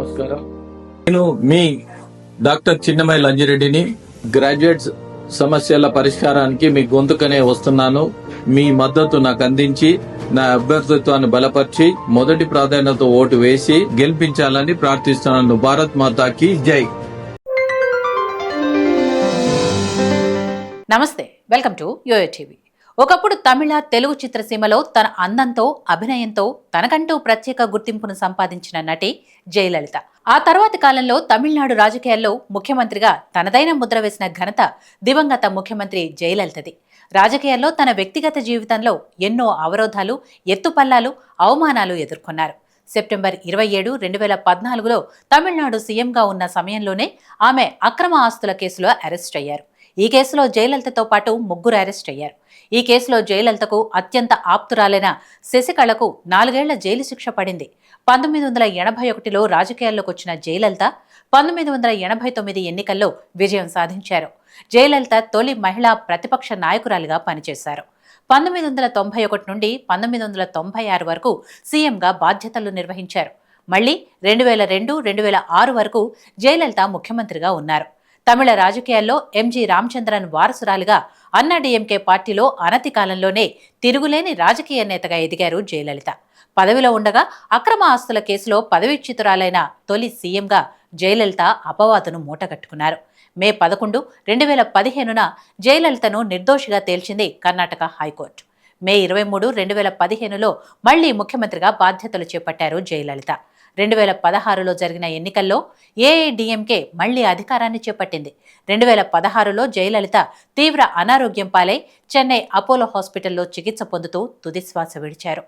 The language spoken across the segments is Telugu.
నమస్కారం. నేను మీ డాక్టర్ చిన్నమై లంజిరెడ్డిని. గ్రాడ్యుయేట్స్ సమస్యల పరిష్కారానికి మీ గొంతుకనే వస్తున్నాను. మీ మద్దతు నాకు అందించి నా అభ్యర్థిత్వాన్ని బలపరిచి మొదటి ప్రాధాన్యత ఓటు వేసి గెలిపించాలని ప్రార్థిస్తున్నాను. భారత్ మాతాకి జై. నమస్తే, వెల్కమ్ టు యోయో టీవీ. ఒకప్పుడు తమిళ తెలుగు చిత్రసీమలో తన అందంతో అభినయంతో తనకంటూ ప్రత్యేక గుర్తింపును సంపాదించిన నటి జయలలిత. ఆ తర్వాతి కాలంలో తమిళనాడు రాజకీయాల్లో ముఖ్యమంత్రిగా తనదైన ముద్ర వేసిన ఘనత దివంగత ముఖ్యమంత్రి జయలలితది. రాజకీయాల్లో తన వ్యక్తిగత జీవితంలో ఎన్నో అవరోధాలు, ఎత్తుపల్లాలు, అవమానాలు ఎదుర్కొన్నారు. సెప్టెంబర్ 27, 2014లో తమిళనాడు సీఎంగా ఉన్న సమయంలోనే ఆమె అక్రమ ఆస్తుల కేసులో అరెస్ట్ అయ్యారు. ఈ కేసులో జయలలితతో పాటు 3 అరెస్ట్ అయ్యారు. ఈ కేసులో జయలలితకు అత్యంత ఆప్తురాలైన శశికళకు 4 ఏళ్ల జైలు శిక్ష పడింది. 1981లో రాజకీయాల్లోకి వచ్చిన జయలలిత 1989 ఎన్నికల్లో విజయం సాధించారు. జయలలిత తొలి మహిళా ప్రతిపక్ష నాయకురాలిగా పనిచేశారు. 1991 నుండి 1996 వరకు సీఎంగా బాధ్యతలు నిర్వహించారు. మళ్లీ 2002, 2006 వరకు జయలలిత ముఖ్యమంత్రిగా ఉన్నారు. తమిళ రాజకీయాల్లో ఎంజి రామచంద్రన్ వారసురాలిగా అన్నాడీఎంకే పార్టీలో అనతి కాలంలోనే తిరుగులేని రాజకీయ నేతగా ఎదిగారు జయలలిత. పదవిలో ఉండగా అక్రమ ఆస్తుల కేసులో పదవీచ్యుతురాలైన తొలి సీఎంగా జయలలిత అపవాదును మూటగట్టుకున్నారు. మే 11, 2015న జయలలితను నిర్దోషిగా తేల్చింది కర్ణాటక హైకోర్టు. మే 23, 2015లో మళ్లీ ముఖ్యమంత్రిగా బాధ్యతలు చేపట్టారు జయలలిత. 2016లో జరిగిన ఎన్నికల్లో ఏఐడిఎంకే మళ్లీ అధికారాన్ని చేపట్టింది. 2016లో జయలలిత తీవ్ర అనారోగ్యం పాలై చెన్నై అపోలో హాస్పిటల్లో చికిత్స పొందుతూ తుదిశ్వాస విడిచారు.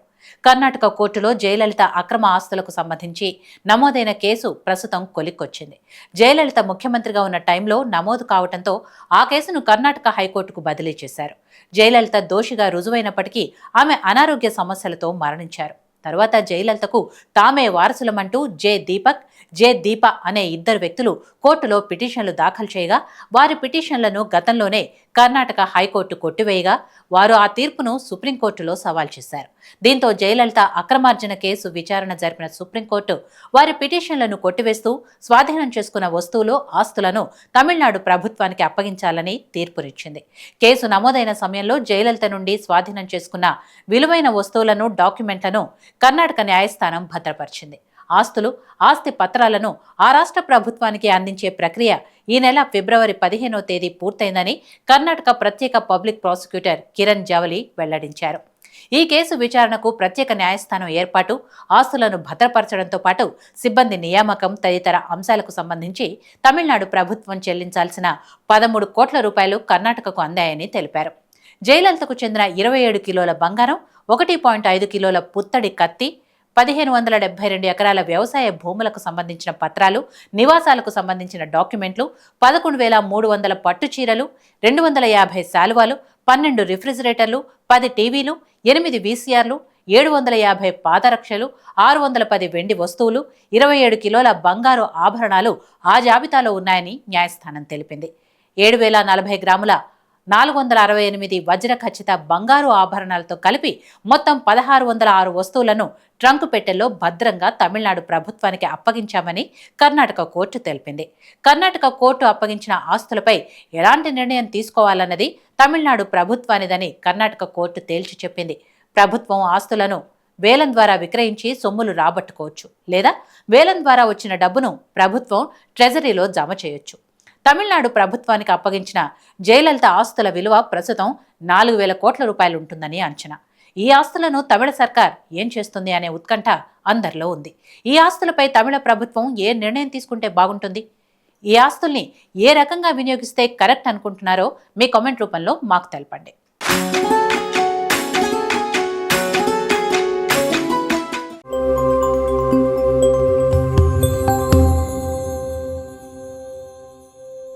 కర్ణాటక కోర్టులో జయలలిత అక్రమ ఆస్తులకు సంబంధించి నమోదైన కేసు ప్రస్తుతం కొలిక్కొచ్చింది. జయలలిత ముఖ్యమంత్రిగా ఉన్న టైంలో నమోదు కావడంతో ఆ కేసును కర్ణాటక హైకోర్టుకు బదిలీ చేశారు. జయలలిత దోషిగా రుజువైనప్పటికీ ఆమె అనారోగ్య సమస్యలతో మరణించారు. తర్వాత జయలలితకు తామే వారసులమంటూ జె దీపక్, జె దీప అనే 2 వ్యక్తులు కోర్టులో పిటిషన్లు దాఖలు చేయగా వారి పిటిషన్లను గతంలోనే కర్ణాటక హైకోర్టు కొట్టివేయగా వారు ఆ తీర్పును సుప్రీంకోర్టులో సవాల్ చేశారు. దీంతో జయలలిత అక్రమార్జన కేసు విచారణ జరిపిన సుప్రీంకోర్టు వారి పిటిషన్లను కొట్టివేస్తూ స్వాధీనం చేసుకున్న వస్తువులు, ఆస్తులను తమిళనాడు ప్రభుత్వానికి అప్పగించాలని తీర్పునిచ్చింది. కేసు నమోదైన సమయంలో జయలలిత నుండి స్వాధీనం చేసుకున్న విలువైన వస్తువులను, డాక్యుమెంట్లను కర్ణాటక న్యాయస్థానం భద్రపరిచింది. ఆస్తులు, ఆస్తి పత్రాలను ఆ రాష్ట్ర ప్రభుత్వానికి అందించే ప్రక్రియ ఈ నెల ఫిబ్రవరి 15వ తేదీ పూర్తయిందని కర్ణాటక ప్రత్యేక పబ్లిక్ ప్రాసిక్యూటర్ కిరణ్ జవలి వెల్లడించారు. ఈ కేసు విచారణకు ప్రత్యేక న్యాయస్థానం ఏర్పాటు, ఆస్తులను భద్రపరచడంతో పాటు సిబ్బంది నియామకం తదితర అంశాలకు సంబంధించి తమిళనాడు ప్రభుత్వం చెల్లించాల్సిన 13 కోట్ల రూపాయలు కర్ణాటకకు అందాయని తెలిపారు. జయలలితకు చెందిన 27 కిలోల బంగారం, 1.5 కిలోల పుత్తడి కత్తి, 1572 ఎకరాల వ్యవసాయ భూములకు సంబంధించిన పత్రాలు, నివాసాలకు సంబంధించిన డాక్యుమెంట్లు, 11,300 పట్టు చీరలు, 250 శాలువాలు, 12 రిఫ్రిజిరేటర్లు, 10 టీవీలు, 8 వీసీఆర్లు, 750 పాదరక్షలు, 610 వెండి వస్తువులు, 27 కిలోల బంగారు ఆభరణాలు ఆ జాబితాలో ఉన్నాయని న్యాయస్థానం తెలిపింది. 7,040 గ్రాముల 468 వజ్ర ఖచ్చిత బంగారు ఆభరణాలతో కలిపి మొత్తం 1,606 వస్తువులను ట్రంకు పెట్టెల్లో భద్రంగా తమిళనాడు ప్రభుత్వానికి అప్పగించామని కర్ణాటక కోర్టు తెలిపింది. కర్ణాటక కోర్టు అప్పగించిన ఆస్తులపై ఎలాంటి నిర్ణయం తీసుకోవాలన్నది తమిళనాడు ప్రభుత్వానిదని కర్ణాటక కోర్టు తేల్చి చెప్పింది. ప్రభుత్వం ఆస్తులను వేలం ద్వారా విక్రయించి సొమ్ములు రాబట్టుకోవచ్చు, లేదా వేలం ద్వారా వచ్చిన డబ్బును ప్రభుత్వం ట్రెజరీలో జమ చేయొచ్చు. తమిళనాడు ప్రభుత్వానికి అప్పగించిన జయలలిత ఆస్తుల విలువ ప్రస్తుతం 4,000 కోట్ల రూపాయలు ఉంటుందని అంచనా. ఈ ఆస్తులను తమిళ సర్కార్ ఏం చేస్తుంది అనే ఉత్కంఠ అందరిలో ఉంది. ఈ ఆస్తులపై తమిళ ప్రభుత్వం ఏ నిర్ణయం తీసుకుంటే బాగుంటుంది? ఈ ఆస్తుల్ని ఏ రకంగా వినియోగిస్తే కరెక్ట్ అనుకుంటున్నారో మీ కామెంట్ రూపంలో మాకు తెలపండి.